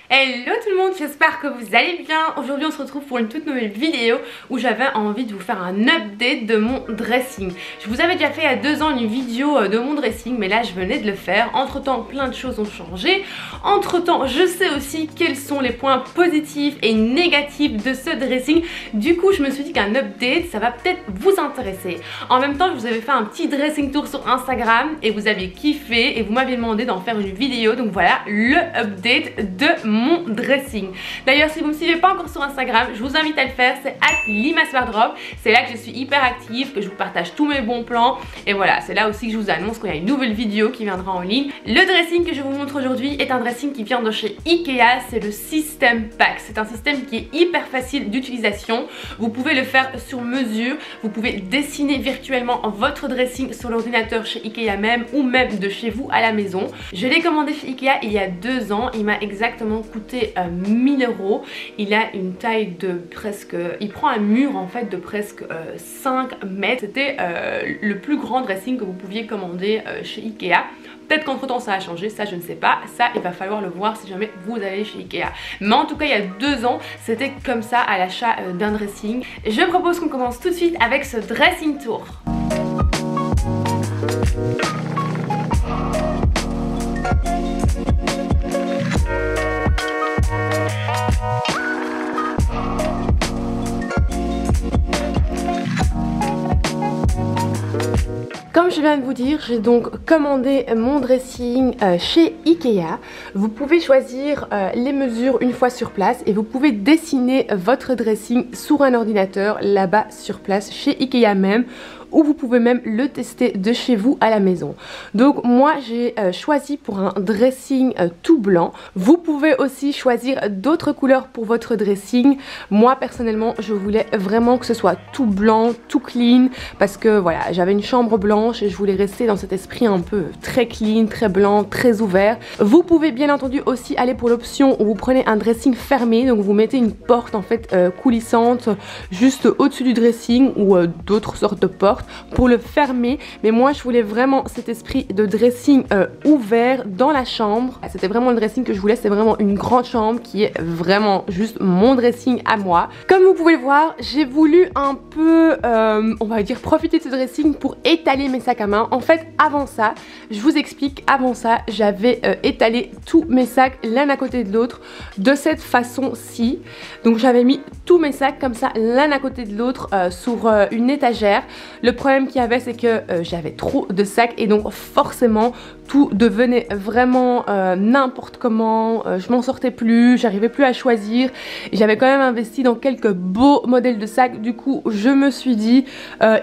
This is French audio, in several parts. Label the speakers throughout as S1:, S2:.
S1: Hello tout le monde, j'espère que vous allez bien. Aujourd'hui on se retrouve pour une toute nouvelle vidéo où j'avais envie de vous faire un update de mon dressing. Je vous avais déjà fait il y a 2 ans une vidéo de mon dressing, mais là je venais de le faire. Entre temps plein de choses ont changé. Entre temps je sais aussi quels sont les points positifs et négatifs de ce dressing. Du coup je me suis dit qu'un update ça va peut-être vous intéresser. En même temps je vous avais fait un petit dressing tour sur Instagram et vous aviez kiffé et vous m'aviez demandé d'en faire une vidéo. Donc voilà le update de mon dressing. D'ailleurs si vous ne me suivez pas encore sur Instagram, je vous invite à le faire, c'est @limaswardrobe. C'est là que je suis hyper active, que je vous partage tous mes bons plans et voilà, c'est là aussi que je vous annonce qu'il y a une nouvelle vidéo qui viendra en ligne. Le dressing que je vous montre aujourd'hui est un dressing qui vient de chez Ikea, c'est le System Pack. C'est un système qui est hyper facile d'utilisation. Vous pouvez le faire sur mesure, vous pouvez dessiner virtuellement votre dressing sur l'ordinateur chez Ikea même ou même de chez vous à la maison. Je l'ai commandé chez Ikea il y a 2 ans, il m'a exactement coûté 1000 €. Il a une taille de presque, il prend un mur en fait de presque 5 mètres. C'était le plus grand dressing que vous pouviez commander chez Ikea. Peut-être qu'entre temps ça a changé, ça je ne sais pas, ça il va falloir le voir si jamais vous allez chez Ikea. Mais en tout cas il y a 2 ans c'était comme ça à l'achat d'un dressing. Je propose qu'on commence tout de suite avec ce dressing tour. Comme je viens de vous dire, j'ai donc commandé mon dressing chez Ikea. Vous pouvez choisir les mesures une fois sur place et vous pouvez dessiner votre dressing sur un ordinateur là-bas sur place chez Ikea même, ou vous pouvez même le tester de chez vous à la maison. Donc moi j'ai choisi pour un dressing tout blanc. Vous pouvez aussi choisir d'autres couleurs pour votre dressing. Moi personnellement je voulais vraiment que ce soit tout blanc, tout clean, parce que voilà, j'avais une chambre blanche et je voulais rester dans cet esprit un peu très clean, très blanc, très ouvert. Vous pouvez bien entendu aussi aller pour l'option où vous prenez un dressing fermé, donc vous mettez une porte en fait coulissante juste au-dessus du dressing ou d'autres sortes de portes pour le fermer. Mais moi je voulais vraiment cet esprit de dressing ouvert dans la chambre. C'était vraiment le dressing que je voulais, c'est vraiment une grande chambre qui est vraiment juste mon dressing à moi. Comme vous pouvez le voir, j'ai voulu un peu on va dire profiter de ce dressing pour étaler mes sacs à main. En fait avant ça, je vous explique, avant ça j'avais étalé tous mes sacs l'un à côté de l'autre de cette façon-ci. Donc j'avais mis tous mes sacs comme ça l'un à côté de l'autre sur une étagère. Le problème qu'il y avait c'est que j'avais trop de sacs et donc forcément tout devenait vraiment n'importe comment, je m'en sortais plus, j'arrivais plus à choisir. J'avais quand même investi dans quelques beaux modèles de sacs, du coup je me suis dit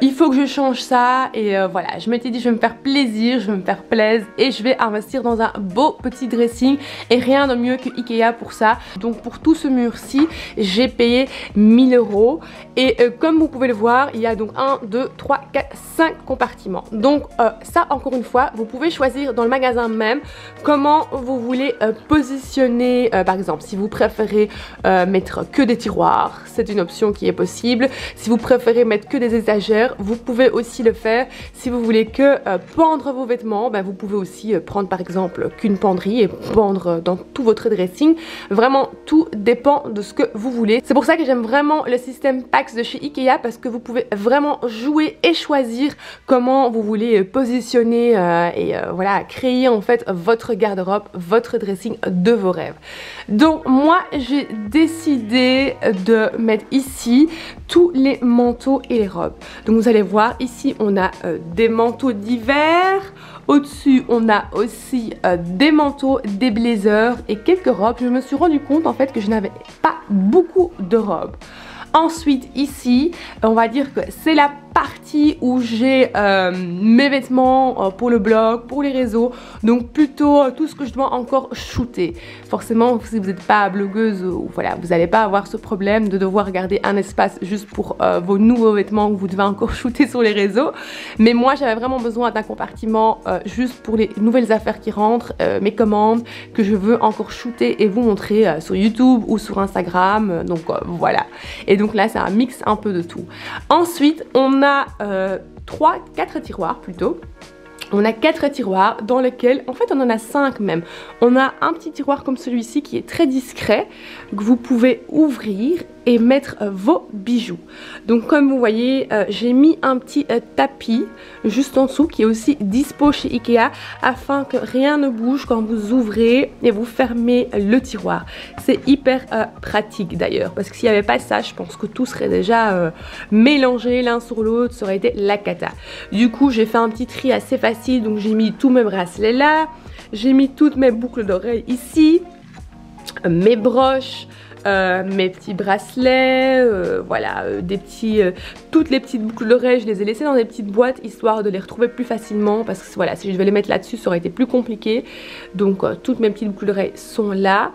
S1: il faut que je change ça et voilà, je m'étais dit je vais me faire plaisir, je vais me faire plaisir et je vais investir dans un beau petit dressing et rien de mieux que Ikea pour ça. Donc pour tout ce mur-ci j'ai payé 1000 € et comme vous pouvez le voir il y a donc 1, 2, 3, 4, 5 compartiments. Donc ça encore une fois vous pouvez choisir dans le magasin même comment vous voulez positionner, par exemple si vous préférez mettre que des tiroirs, c'est une option qui est possible. Si vous préférez mettre que des étagères, vous pouvez aussi le faire. Si vous voulez que pendre vos vêtements, ben, vous pouvez aussi prendre par exemple qu'une penderie et pendre dans tout votre dressing. Vraiment tout dépend de ce que vous voulez. C'est pour ça que j'aime vraiment le système Pax de chez Ikea, parce que vous pouvez vraiment jouer et choisir comment vous voulez positionner et voilà, créer en fait votre garde-robe, votre dressing de vos rêves. Donc moi j'ai décidé de mettre ici tous les manteaux et les robes. Donc vous allez voir ici on a des manteaux d'hiver. Au-dessus, on a aussi des manteaux, des blazers et quelques robes. Je me suis rendu compte en fait que je n'avais pas beaucoup de robes. Ensuite ici, on va dire que c'est la partie où j'ai mes vêtements pour le blog, pour les réseaux, donc plutôt tout ce que je dois encore shooter. Forcément si vous n'êtes pas blogueuse, voilà, vous n'allez pas avoir ce problème de devoir garder un espace juste pour vos nouveaux vêtements que vous devez encore shooter sur les réseaux. Mais moi j'avais vraiment besoin d'un compartiment juste pour les nouvelles affaires qui rentrent, mes commandes que je veux encore shooter et vous montrer sur YouTube ou sur Instagram, donc voilà. Et donc là c'est un mix un peu de tout. Ensuite on a 3-4 tiroirs plutôt. On a 4 tiroirs dans lesquels, en fait on en a 5 même. On a un petit tiroir comme celui-ci qui est très discret, que vous pouvez ouvrir et mettre vos bijoux. Donc comme vous voyez, j'ai mis un petit tapis juste en dessous qui est aussi dispo chez Ikea afin que rien ne bouge quand vous ouvrez et vous fermez le tiroir. C'est hyper pratique d'ailleurs, parce que s'il n'y avait pas ça, je pense que tout serait déjà mélangé l'un sur l'autre, ça aurait été la cata. Du coup j'ai fait un petit tri assez facile, donc j'ai mis tous mes bracelets là, j'ai mis toutes mes boucles d'oreilles ici, mes broches, mes petits bracelets, voilà, toutes les petites boucles d'oreilles, je les ai laissées dans des petites boîtes histoire de les retrouver plus facilement, parce que voilà, si je devais les mettre là-dessus, ça aurait été plus compliqué. Donc toutes mes petites boucles d'oreilles sont là.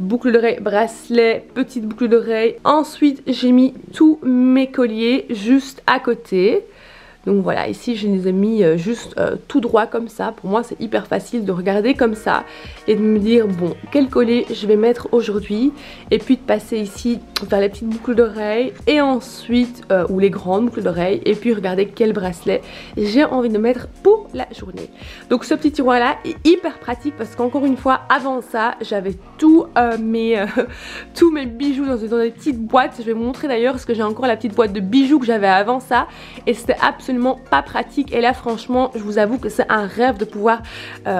S1: Boucles d'oreilles, bracelets, petites boucles d'oreilles. Ensuite, j'ai mis tous mes colliers juste à côté. Donc voilà, ici je les ai mis juste tout droit comme ça. Pour moi c'est hyper facile de regarder comme ça et de me dire bon, quel collier je vais mettre aujourd'hui, et puis de passer ici vers les petites boucles d'oreilles et ensuite ou les grandes boucles d'oreilles, et puis regarder quel bracelet j'ai envie de mettre pour la journée. Donc ce petit tiroir là est hyper pratique parce qu'encore une fois, avant ça j'avais tous mes bijoux dans des petites boîtes. Je vais vous montrer d'ailleurs parce que j'ai encore la petite boîte de bijoux que j'avais avant ça, et c'était absolument pas pratique. Et là franchement je vous avoue que c'est un rêve de pouvoir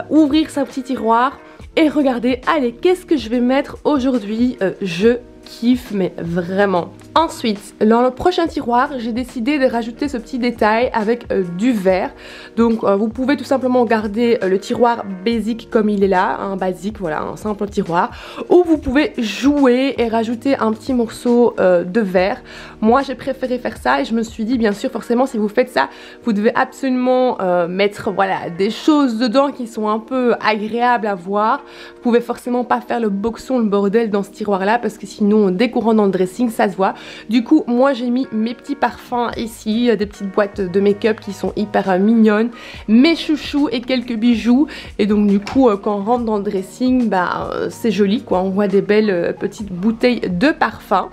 S1: ouvrir ce petit tiroir et regarder, allez, qu'est-ce que je vais mettre aujourd'hui. Je kiffe mais vraiment. Ensuite, dans le prochain tiroir, j'ai décidé de rajouter ce petit détail avec du verre. Donc vous pouvez tout simplement garder le tiroir basique comme il est là, un basique, voilà, un simple tiroir, ou vous pouvez jouer et rajouter un petit morceau de verre. Moi j'ai préféré faire ça et je me suis dit, bien sûr, forcément si vous faites ça, vous devez absolument mettre, voilà, des choses dedans qui sont un peu agréables à voir. Vous pouvez forcément pas faire le boxon, le bordel dans ce tiroir là, parce que sinon dès qu'on rentre dans le dressing ça se voit. Du coup moi j'ai mis mes petits parfums ici, des petites boîtes de make-up qui sont hyper mignonnes, mes chouchous et quelques bijoux. Et donc du coup quand on rentre dans le dressing, bah c'est joli quoi, on voit des belles petites bouteilles de parfum.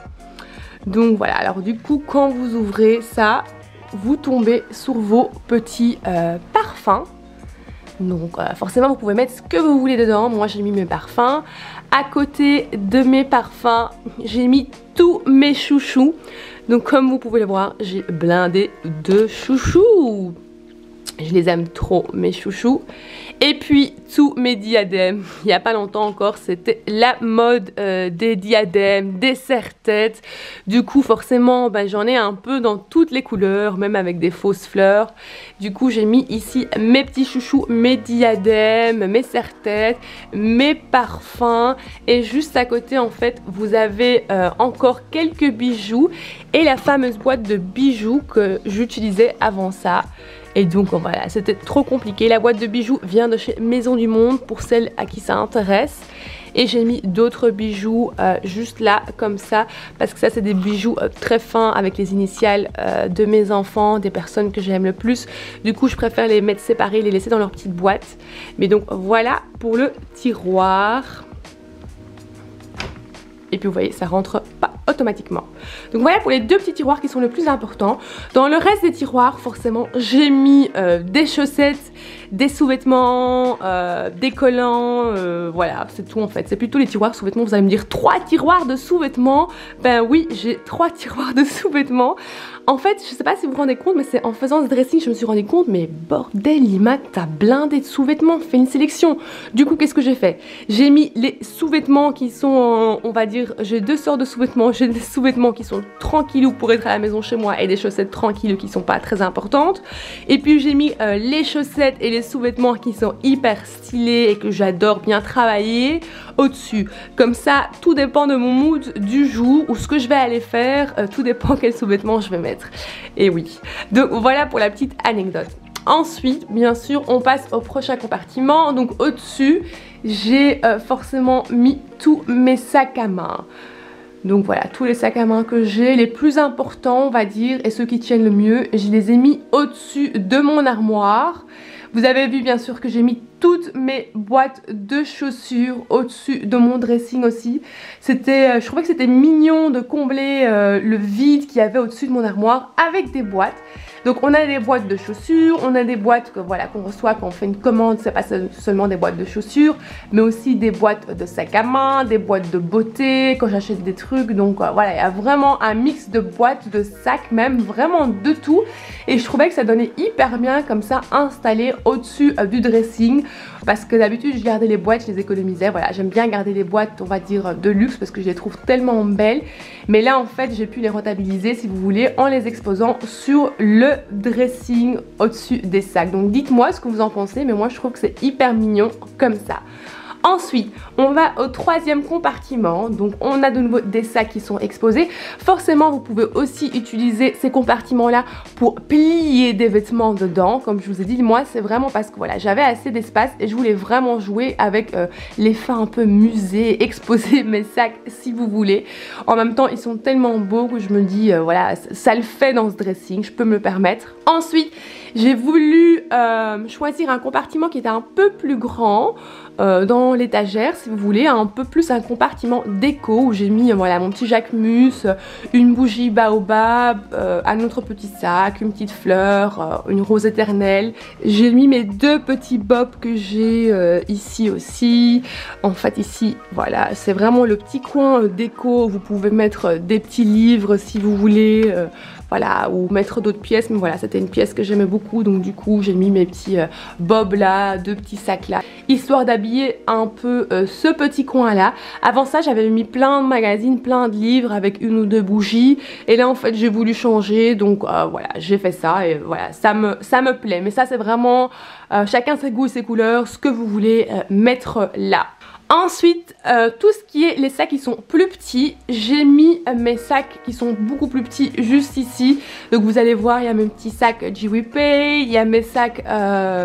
S1: Donc voilà, alors du coup quand vous ouvrez ça, vous tombez sur vos petits parfums. Donc forcément vous pouvez mettre ce que vous voulez dedans. Moi j'ai mis mes parfums. À côté de mes parfums, j'ai mis tous mes chouchous. Donc comme vous pouvez le voir, j'ai blindé de chouchous. Je les aime trop, mes chouchous. Et puis tous mes diadèmes. Il n'y a pas longtemps encore, c'était la mode des diadèmes, des serre-têtes. Du coup forcément j'en ai un peu dans toutes les couleurs, même avec des fausses fleurs. Du coup j'ai mis ici mes petits chouchous, mes diadèmes, mes serre-têtes, mes parfums. Et juste à côté en fait vous avez encore quelques bijoux et la fameuse boîte de bijoux que j'utilisais avant ça. Et donc voilà, c'était trop compliqué. La boîte de bijoux vient de chez Maison du Monde pour celles à qui ça intéresse. Et j'ai mis d'autres bijoux juste là comme ça, parce que ça c'est des bijoux très fins avec les initiales de mes enfants, des personnes que j'aime le plus. Du coup je préfère les mettre séparés, les laisser dans leur petite boîte. Mais donc voilà pour le tiroir. Et puis vous voyez, ça rentre pas automatiquement. Donc voilà pour les deux petits tiroirs qui sont le plus importants. Dans le reste des tiroirs, forcément, j'ai mis des chaussettes, des sous-vêtements, des collants, voilà, c'est tout en fait. C'est plutôt les tiroirs sous-vêtements. Vous allez me dire 3 tiroirs de sous-vêtements. Ben oui, j'ai 3 tiroirs de sous-vêtements. En fait, je sais pas si vous vous rendez compte, mais c'est en faisant ce dressing, je me suis rendu compte, mais bordel, Lima, t'as blindé de sous-vêtements, fais une sélection. Du coup, qu'est-ce que j'ai fait? J'ai mis les sous-vêtements qui sont, on va dire, j'ai 2 sortes de sous-vêtements. J'ai des sous-vêtements qui sont tranquillous pour être à la maison chez moi et des chaussettes tranquilles qui sont pas très importantes. Et puis j'ai mis les chaussettes et les sous-vêtements qui sont hyper stylés et que j'adore bien travailler au-dessus. Comme ça, tout dépend de mon mood du jour ou ce que je vais aller faire, tout dépend quels sous-vêtements je vais mettre. Et oui, donc voilà pour la petite anecdote. Ensuite, bien sûr, on passe au prochain compartiment. Donc au-dessus, j'ai forcément mis tous mes sacs à main. Donc voilà, tous les sacs à main que j'ai, les plus importants on va dire, et ceux qui tiennent le mieux, je les ai mis au-dessus de mon armoire. Vous avez vu bien sûr que j'ai mis toutes mes boîtes de chaussures au-dessus de mon dressing aussi. C'était, je trouvais que c'était mignon de combler le vide qu'il y avait au-dessus de mon armoire avec des boîtes. Donc on a des boîtes de chaussures, on a des boîtes que voilà qu'on reçoit quand on fait une commande, c'est pas seulement des boîtes de chaussures, mais aussi des boîtes de sacs à main, des boîtes de beauté quand j'achète des trucs. Donc voilà, il y a vraiment un mix de boîtes, de sacs, même vraiment de tout. Et je trouvais que ça donnait hyper bien comme ça installé au-dessus du dressing, parce que d'habitude je gardais les boîtes, je les économisais. Voilà, j'aime bien garder les boîtes, on va dire de luxe, parce que je les trouve tellement belles. Mais là en fait j'ai pu les rentabiliser, si vous voulez, en les exposant sur le dressing au-dessus des sacs. Donc dites-moi ce que vous en pensez, mais moi je trouve que c'est hyper mignon comme ça. Ensuite, on va au troisième compartiment. Donc on a de nouveau des sacs qui sont exposés. Forcément, vous pouvez aussi utiliser ces compartiments-là pour plier des vêtements dedans. Comme je vous ai dit, moi c'est vraiment parce que voilà, j'avais assez d'espace et je voulais vraiment jouer avec l'effet un peu musée, exposer mes sacs si vous voulez. En même temps, ils sont tellement beaux que je me dis, voilà, ça le fait dans ce dressing, je peux me le permettre. Ensuite, j'ai voulu choisir un compartiment qui était un peu plus grand dans l'étagère, si vous voulez, un peu plus un compartiment déco où j'ai mis voilà, mon petit Jacquemus, une bougie baobab, un autre petit sac, une petite fleur, une rose éternelle. J'ai mis mes deux petits bobs que j'ai ici aussi. En fait ici, voilà, c'est vraiment le petit coin déco. Vous pouvez mettre des petits livres si vous voulez. Voilà, ou mettre d'autres pièces, mais voilà, c'était une pièce que j'aimais beaucoup, donc du coup j'ai mis mes petits bobs là, deux petits sacs là, histoire d'habiller un peu ce petit coin là. Avant ça j'avais mis plein de magazines, plein de livres avec une ou deux bougies, et là en fait j'ai voulu changer, donc voilà, j'ai fait ça, et voilà, ça me plaît, mais ça c'est vraiment chacun ses goûts et ses couleurs, ce que vous voulez mettre là. Ensuite, tout ce qui est les sacs qui sont plus petits, j'ai mis mes sacs qui sont beaucoup plus petits juste ici. Donc vous allez voir, il y a mes petits sacs JWP, il y a mes sacs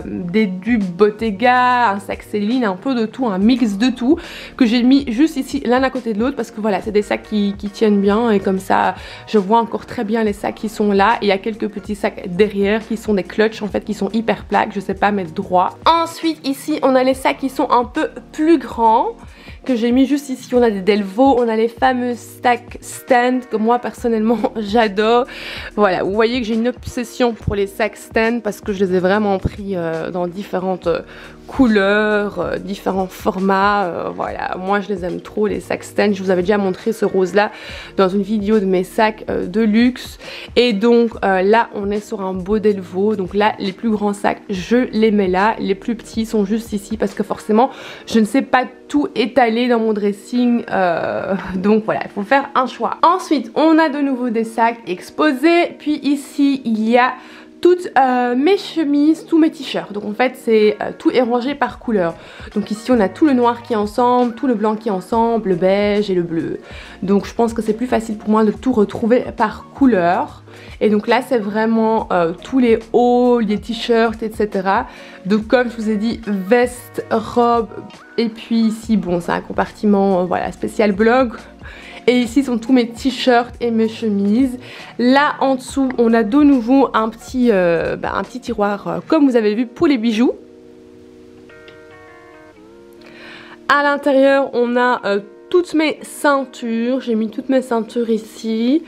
S1: des dupes Bottega, un sac Céline, un peu de tout, un mix de tout que j'ai mis juste ici l'un à côté de l'autre, parce que voilà, c'est des sacs qui tiennent bien, et comme ça je vois encore très bien les sacs qui sont là. Et il y a quelques petits sacs derrière qui sont des clutches en fait, qui sont hyper plaques, je sais pas mettre droit. Ensuite ici on a les sacs qui sont un peu plus grands que j'ai mis juste ici. On a des Delvaux, on a les fameux sacs stand que moi personnellement j'adore. Voilà, vous voyez que j'ai une obsession pour les sacs stand parce que je les ai vraiment pris dans différentes couleurs, différents formats. Voilà, moi je les aime trop les sacs stand. Je vous avais déjà montré ce rose là dans une vidéo de mes sacs de luxe. Et donc là on est sur un beau Delvaux. Donc là les plus grands sacs je les mets là, les plus petits sont juste ici parce que forcément je ne sais pas tout étaler dans mon dressing, donc voilà, il faut faire un choix. Ensuite on a de nouveau des sacs exposés, puis ici il y a toutes mes chemises, tous mes t-shirts. Donc en fait c'est tout est rangé par couleur. Donc ici on a tout le noir qui est ensemble, tout le blanc qui est ensemble, le beige et le bleu. Donc je pense que c'est plus facile pour moi de tout retrouver par couleur. Et donc là c'est vraiment tous les hauts, les t-shirts, etc. Donc comme je vous ai dit, veste, robe, et puis ici bon c'est un compartiment voilà, spécial blog. Et ici sont tous mes t-shirts et mes chemises. Là en dessous on a de nouveau un petit tiroir comme vous avez vu pour les bijoux. À l'intérieur on a toutes mes ceintures. J'ai mis toutes mes ceintures ici.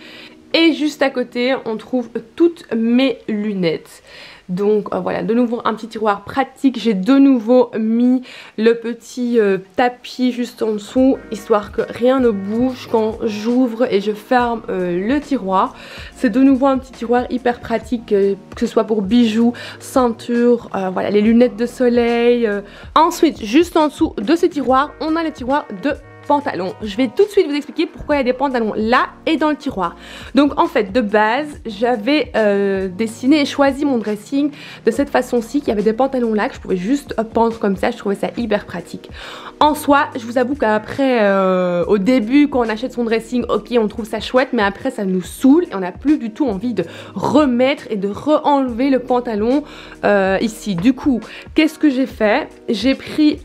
S1: Et juste à côté on trouve toutes mes lunettes. Donc voilà, de nouveau un petit tiroir pratique. J'ai de nouveau mis le petit tapis juste en dessous, histoire que rien ne bouge quand j'ouvre et je ferme le tiroir. C'est de nouveau un petit tiroir hyper pratique, que ce soit pour bijoux, ceinture, voilà, les lunettes de soleil. Ensuite, juste en dessous de ces tiroirs, on a les tiroirs de pantalons. Je vais tout de suite vous expliquer pourquoi il y a des pantalons là et dans le tiroir. Donc en fait de base j'avais dessiné et choisi mon dressing de cette façon-ci, qu'il y avait des pantalons là que je pouvais juste pendre comme ça. Je trouvais ça hyper pratique. En soi je vous avoue qu'après au début quand on achète son dressing, ok on trouve ça chouette, mais après ça nous saoule et on n'a plus du tout envie de remettre et de re-enlever le pantalon ici. Du coup qu'est-ce que j'ai fait? J'ai pris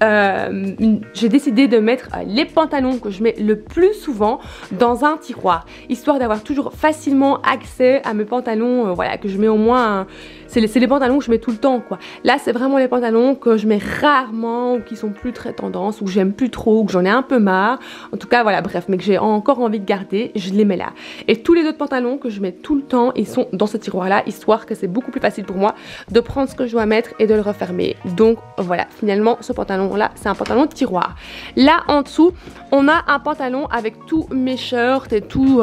S1: j'ai décidé de mettre les pantalons pantalons que je mets le plus souvent dans un tiroir, histoire d'avoir toujours facilement accès à mes pantalons, voilà, que je mets au moins, c'est les pantalons que je mets tout le temps quoi. Là c'est vraiment les pantalons que je mets rarement, ou qui sont plus très tendance, ou que j'aime plus trop, ou que j'en ai un peu marre, en tout cas voilà, bref, mais que j'ai encore envie de garder, je les mets là. Et tous les autres pantalons que je mets tout le temps, ils sont dans ce tiroir là, histoire que c'est beaucoup plus facile pour moi de prendre ce que je dois mettre et de le refermer. Donc voilà, finalement ce pantalon là c'est un pantalon de tiroir. Là en dessous on a un pantalon avec tous mes shirts et tous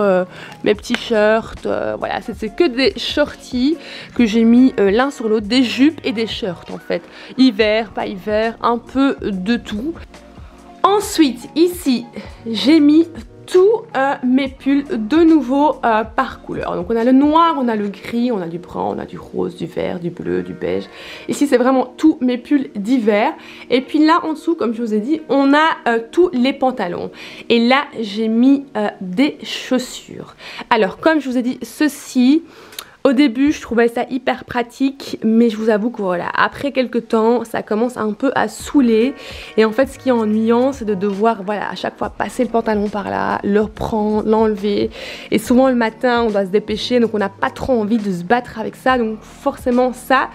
S1: mes petits shirts, voilà, c'est que des shorties que j'ai mis l'un sur l'autre, des jupes et des shirts en fait, hiver, pas hiver, un peu de tout. Ensuite ici j'ai mis tous mes pulls de nouveau par couleur. Donc on a le noir, on a le gris, on a du brun, on a du rose, du vert, du bleu, du beige. Ici c'est vraiment tous mes pulls d'hiver. Et puis là en dessous, comme je vous ai dit, on a tous les pantalons. Et là j'ai mis des chaussures. Alors comme je vous ai dit, ceci... Au début je trouvais ça hyper pratique, mais je vous avoue que voilà, après quelques temps ça commence un peu à saouler. Et en fait ce qui est ennuyant c'est de devoir voilà à chaque fois passer le pantalon par là, le reprendre, l'enlever. Et souvent le matin on doit se dépêcher, donc on n'a pas trop envie de se battre avec ça. Donc forcément ça,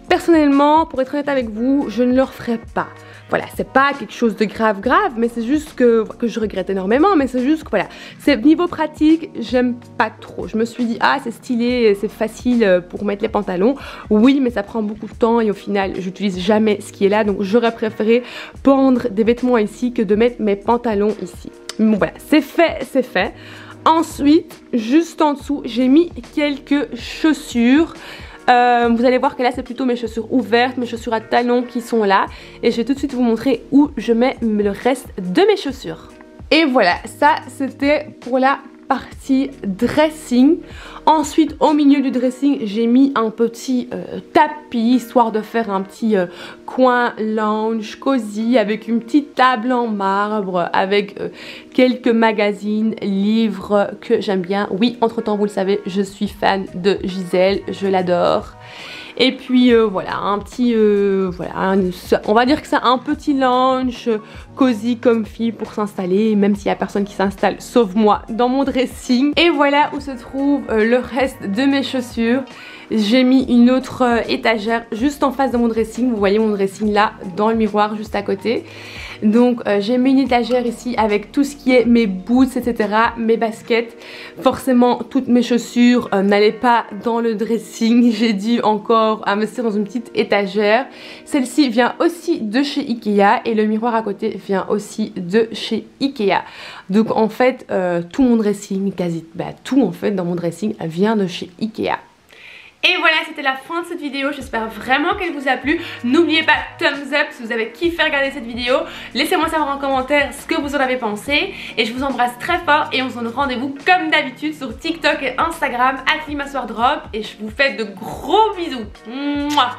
S1: personnellement pour être honnête avec vous, je ne le referai pas. Voilà, c'est pas quelque chose de grave, mais c'est juste que je regrette énormément, mais c'est juste que voilà, c'est niveau pratique, j'aime pas trop. Je me suis dit, ah c'est stylé, c'est facile pour mettre les pantalons. Oui, mais ça prend beaucoup de temps et au final, j'utilise jamais ce qui est là, donc j'aurais préféré pendre des vêtements ici que de mettre mes pantalons ici. Bon voilà, c'est fait, c'est fait. Ensuite, juste en dessous, j'ai mis quelques chaussures. Vous allez voir que là c'est plutôt mes chaussures ouvertes, mes chaussures à talons qui sont là. Et je vais tout de suite vous montrer où je mets le reste de mes chaussures. Et voilà, ça c'était pour la partie dressing. Ensuite au milieu du dressing j'ai mis un petit tapis, histoire de faire un petit coin lounge cosy avec une petite table en marbre, avec quelques magazines, livres que j'aime bien. Oui, entre temps vous le savez, je suis fan de Gisèle, je l'adore. Et puis voilà, un petit, voilà, on va dire que c'est un petit lounge cosy, comfy pour s'installer, même s'il n'y a personne qui s'installe sauf moi dans mon dressing. Et voilà où se trouve le reste de mes chaussures. J'ai mis une autre étagère juste en face de mon dressing. Vous voyez mon dressing là dans le miroir juste à côté. Donc j'ai mis une étagère ici avec tout ce qui est mes boots, etc. Mes baskets. Forcément toutes mes chaussures n'allaient pas dans le dressing. J'ai dû encore investir dans une petite étagère. Celle-ci vient aussi de chez Ikea et le miroir à côté vient aussi de chez Ikea. Donc en fait tout mon dressing, quasi tout en fait dans mon dressing vient de chez Ikea. Et voilà, c'était la fin de cette vidéo, j'espère vraiment qu'elle vous a plu. N'oubliez pas thumbs up si vous avez kiffé regarder cette vidéo. Laissez-moi savoir en commentaire ce que vous en avez pensé. Et je vous embrasse très fort et on se donne rendez-vous comme d'habitude sur TikTok et Instagram @limassoirdrop. Et je vous fais de gros bisous. Mouah.